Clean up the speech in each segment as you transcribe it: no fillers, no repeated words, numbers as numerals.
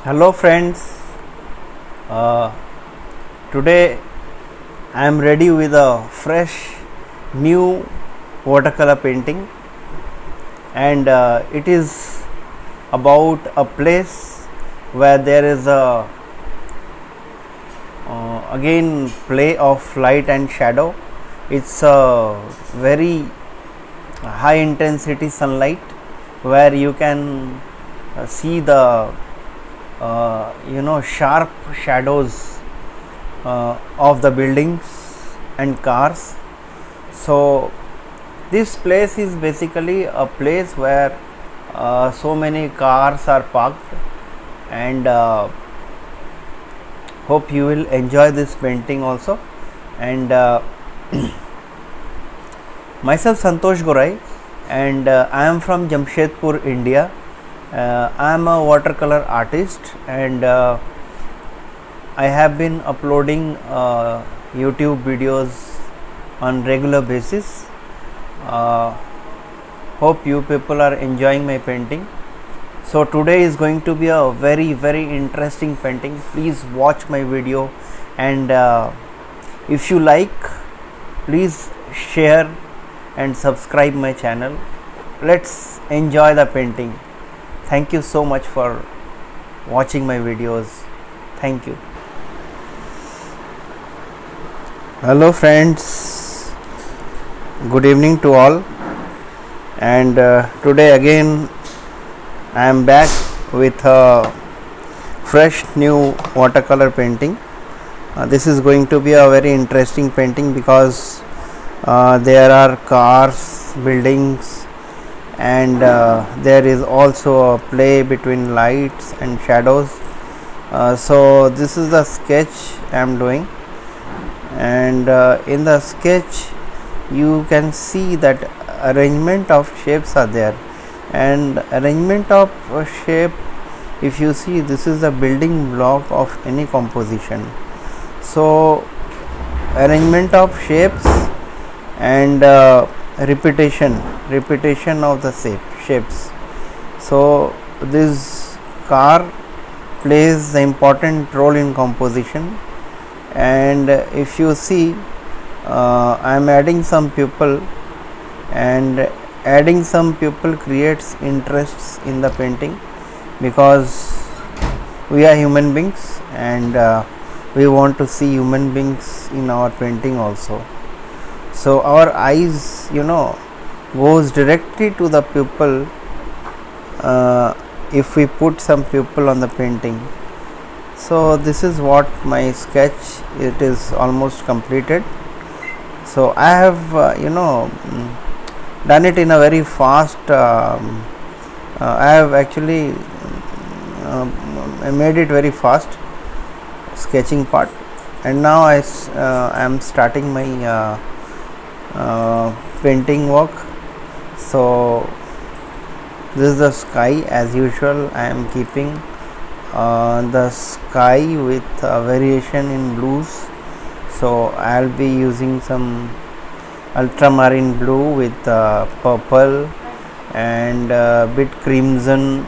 Hello friends, uh, today I am ready with a fresh new watercolor painting, and it is about a place where there is a again play of light and shadow. It's a very high intensity sunlight where you can see the sharp shadows of the buildings and cars. So this place is basically a place where so many cars are parked, and hope you will enjoy this painting also. And myself Santosh Gorai, and I am from Jamshedpur, India. I am a watercolor artist, and I have been uploading YouTube videos on regular basis. Hope you people are enjoying my painting. So today is going to be a very interesting painting. Please watch my video, and if you like, please share and subscribe my channel. Let's enjoy the painting. Thank you so much for watching my videos. Thank you. Hello friends, good evening to all, and today again I am back with a fresh new watercolor painting. This is going to be a very interesting painting because there are cars, buildings, and there is also a play between lights and shadows. So this is the sketch I am doing, and in the sketch you can see that arrangement of shapes are there, and arrangement of shape, if you see, this is the building block of any composition. So arrangement of shapes and repetition of the shapes. So this car plays the important role in composition, and if you see, I am adding some pupil, and adding some pupil creates interests in the painting because we are human beings, and we want to see human beings in our painting also. So our eyes goes directly to the pupil if we put some pupil on the painting. So this is what my sketch, it is almost completed. So I have done it in a very fast, I have actually made it very fast, sketching part, and now I am starting my painting work. So this is the sky. As usual, I am keeping the sky with variation in blues. So I'll be using some ultramarine blue with purple and bit crimson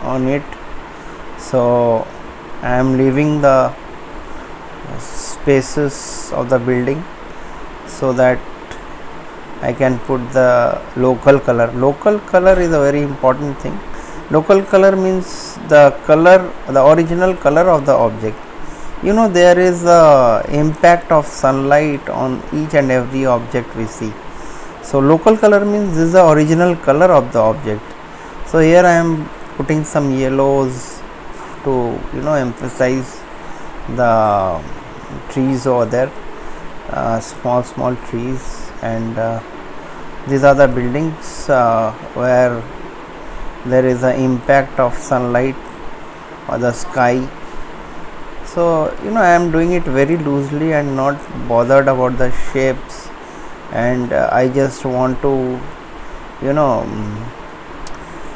on it. So I am leaving the spaces of the building so that I can put the local color. Local color is a very important thing. Local color means the color, the original color of the object. There is a impact of sunlight on each and every object we see. So local color means this is the original color of the object. So here I am putting some yellows to emphasize the trees over there, small trees, and these are the buildings where there is an impact of sunlight or the sky. So I am doing it very loosely and not bothered about the shapes, and I just want to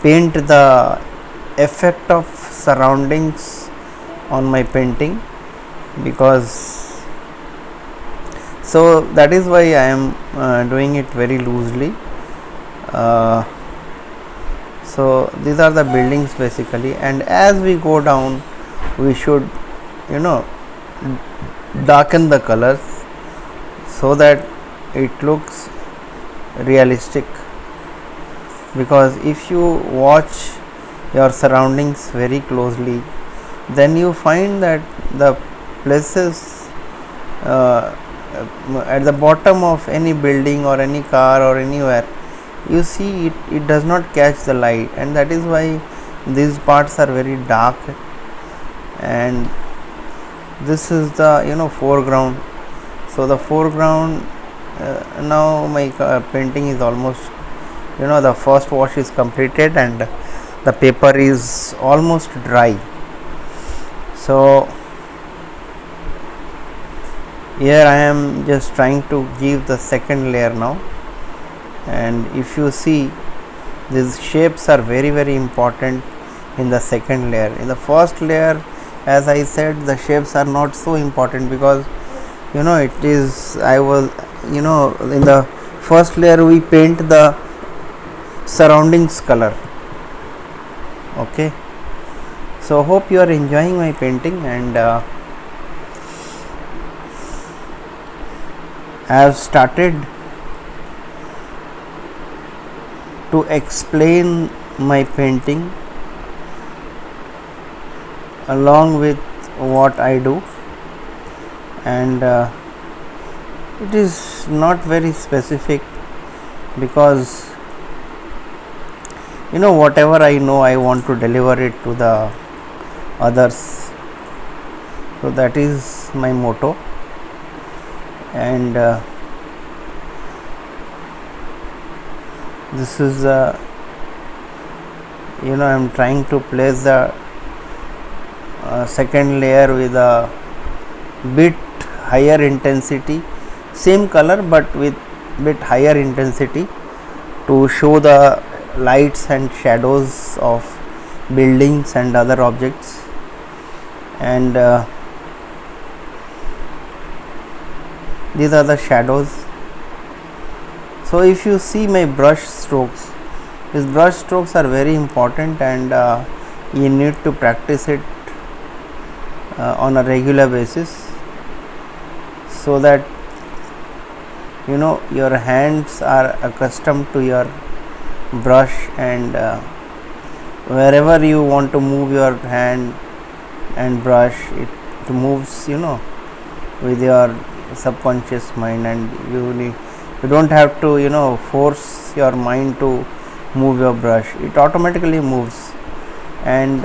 paint the effect of surroundings on my painting, because so that is why I am doing it very loosely. So these are the buildings basically, and as we go down we should, you know, darken the colors so that it looks realistic. Because if you watch your surroundings very closely, then you find that the places at the bottom of any building or any car or anywhere, you see it does not catch the light, and that is why these parts are very dark. And this is the, you know, foreground. So the foreground, now my painting is almost, you know, the first wash is completed and the paper is almost dry. So here I am just trying to give the second layer now, and if you see, these shapes are very very important in the second layer. In the first layer, as I said, the shapes are not so important because, you know, it is, I was, you know, in the first layer we paint the surroundings color. Okay, so hope you are enjoying my painting, and I have started to explain my painting along with what I do, and it is not very specific because, you know, whatever I know, I want to deliver it to the others. So that is my motto, and this is you know, I am trying to place the second layer with a bit higher intensity, same color but with bit higher intensity, to show the lights and shadows of buildings and other objects. And these are the shadows. So if you see my brush strokes, these brush strokes are very important, and you need to practice it on a regular basis, so that, you know, your hands are accustomed to your brush, and wherever you want to move your hand and brush, it moves, you know, with your subconscious mind, and you don't have to, you know, force your mind to move your brush. It automatically moves, and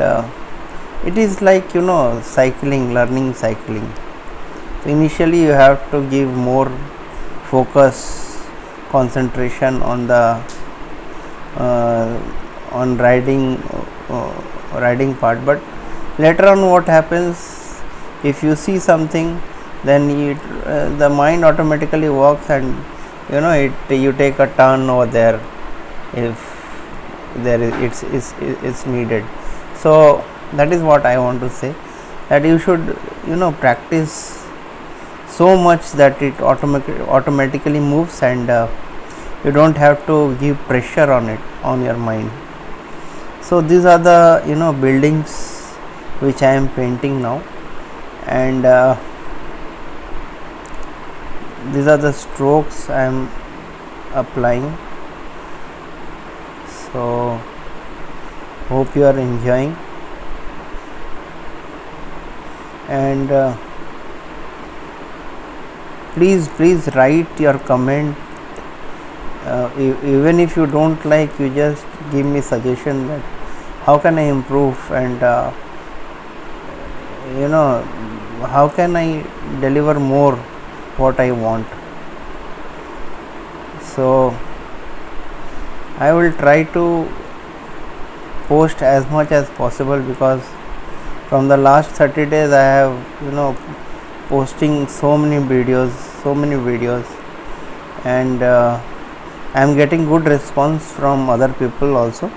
it is like, you know, cycling, learning cycling. So initially you have to give more focus, concentration on the on riding part, but later on what happens, if you see something, then the mind automatically works, and, you know, you take a turn over there if there is it's needed. So that is what I want to say, that you should, you know, practice so much that it automatically moves, and you don't have to give pressure on it, on your mind. So these are the, you know, buildings which I am painting now, and these are the strokes I am applying. So hope you are enjoying, and please write your comment. Even if you don't like, you just give me suggestion that how can I improve, and you know, how can I deliver more what I want. So I will try to post as much as possible, because from the last 30 days I have, you know, posting so many videos, and I am getting good response from other people also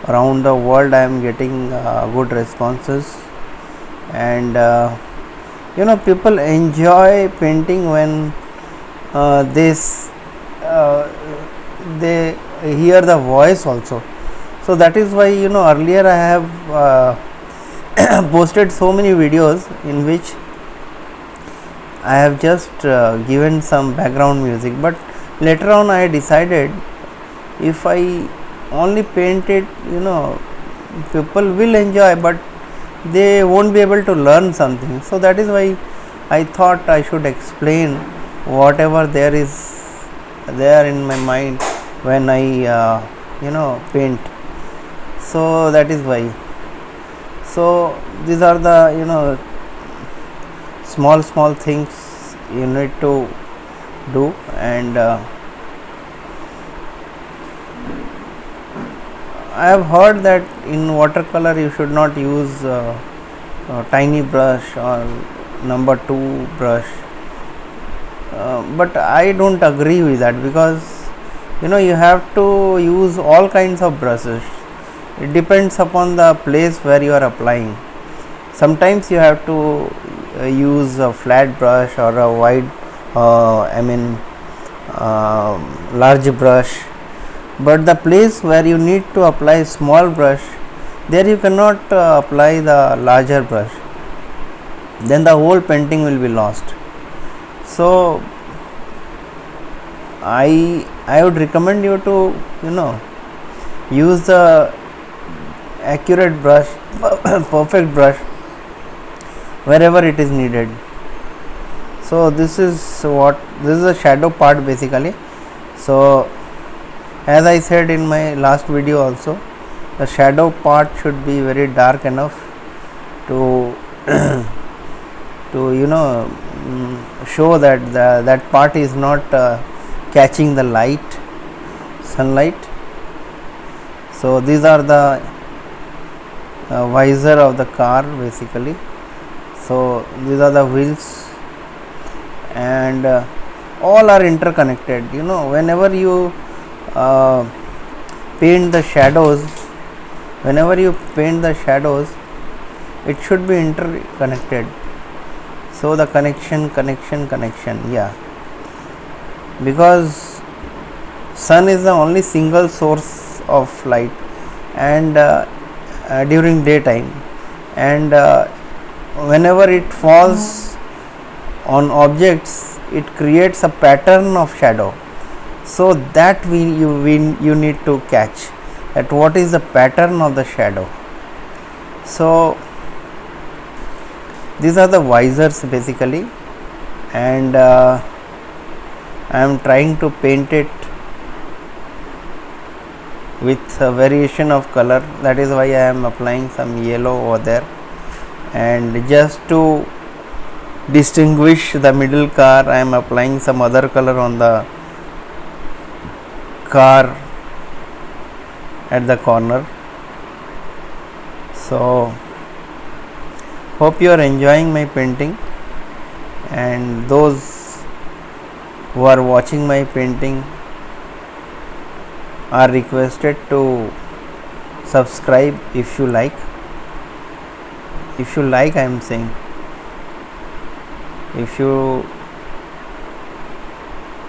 around the world. I am getting good responses, and you know, people enjoy painting when they hear the voice also. So that is why, you know, earlier I have posted so many videos in which I have just given some background music, but later on I decided if I only paint it, people will enjoy, but they won't be able to learn something. So that is why I thought I should explain whatever there is there in my mind when I paint. So that is why. So these are the small things you need to do, and I have heard that in watercolor you should not use tiny brush or number 2 brush, but I don't agree with that, because you have to use all kinds of brushes. It depends upon the place where you are applying. Sometimes you have to use a flat brush or a wide large brush, but the place where you need to apply small brush, there you cannot apply the larger brush, then the whole painting will be lost. So I would recommend you to use the accurate brush, perfect brush wherever it is needed. So this is a shadow part basically. So as I said in my last video also, the shadow part should be very dark enough to show that that part is not catching the sunlight. So these are the visor of the car basically. So these are the wheels, and all are interconnected. Whenever you paint the shadows, it should be interconnected. So the connection, yeah, because sun is the only single source of light, and during daytime, and whenever it falls on objects, it creates a pattern of shadow. So that you need to catch that what is the pattern of the shadow. So these are the visors basically, and I am trying to paint it with a variation of color. That is why I am applying some yellow over there, and just to distinguish the middle car, I am applying some other color on the car at the corner. So hope you are enjoying my painting, and those who are watching my painting are requested to subscribe if you like. I am saying, if you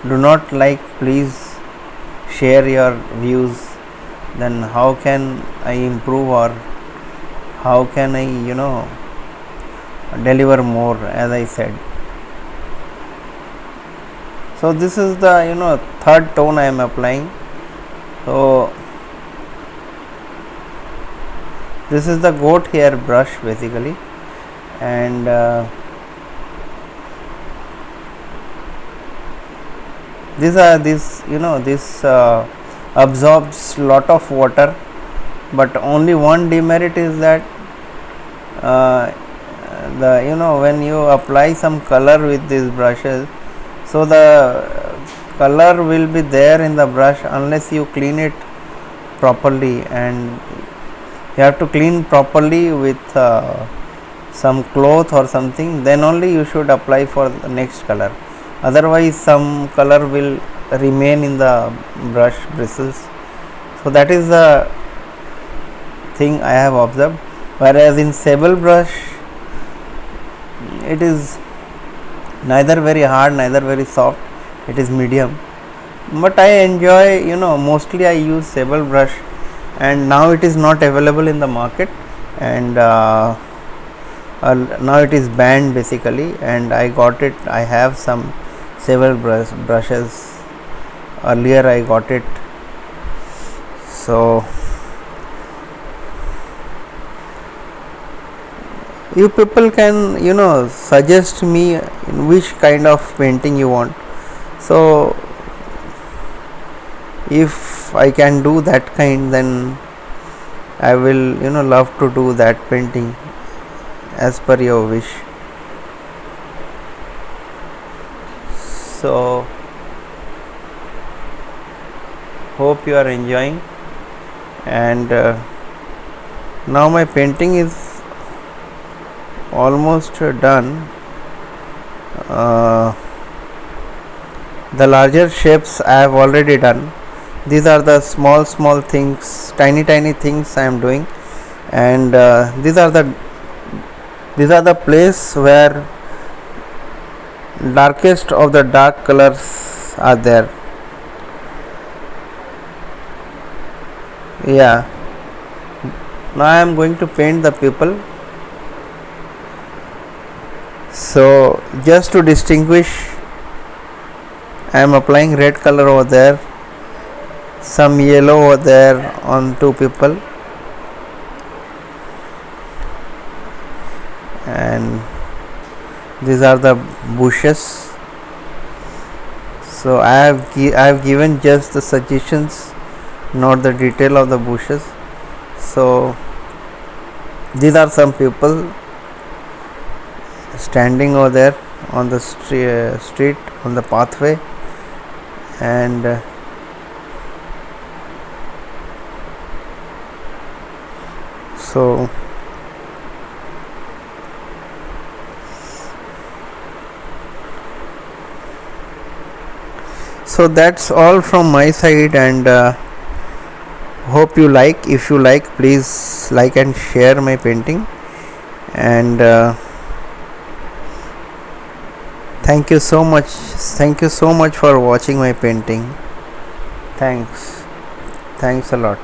do not like, please share your views. Then how can I improve, or how can I deliver more, as I said. So this is the third tone I am applying. So this is the goat hair brush basically, and this absorbs lot of water, but only one demerit is that when you apply some color with these brushes, so the color will be there in the brush unless you clean it properly, and you have to clean properly with some cloth or something, then only you should apply for the next color. Otherwise some color will remain in the brush bristles. So that is the thing I have observed. Whereas in sable brush, it is neither very hard, neither very soft, it is medium. But I enjoy, mostly I use sable brush, and now it is not available in the market, and now it is banned basically, and I got it. I have several brushes. Earlier I got it, so you people can suggest me which kind of painting you want. So if I can do that kind, then I will love to do that painting as per your wish. So hope you are enjoying, and now my painting is almost done. The larger shapes I have already done. These are the small things, tiny things I am doing, and these are the place where darkest of the dark colors are there. Yeah, now I am going to paint the people. So just to distinguish, I am applying red color over there, some yellow over there on two people, and these are the bushes. So I have given just the suggestions, not the detail of the bushes. So these are some people standing over there on the street, on the pathway, and so that's all from my side, and hope you like. If you like, please like and share my painting, and thank you so much for watching my painting. Thanks a lot.